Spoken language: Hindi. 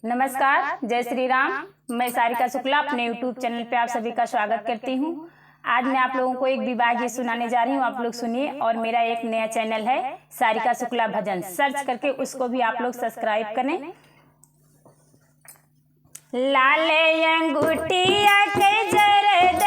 नमस्कार, जय श्री राम। मैं सारिका शुक्ला अपने YouTube चैनल पे आप सभी का स्वागत करती हूँ। आज मैं आप लोगों को एक विवाह गीत सुनाने जा रही हूँ, आप लोग सुनिए। और मेरा एक नया चैनल है सारिका शुक्ला भजन, सर्च करके उसको भी आप लोग सब्सक्राइब करें। लाले अंगूठिया के जरद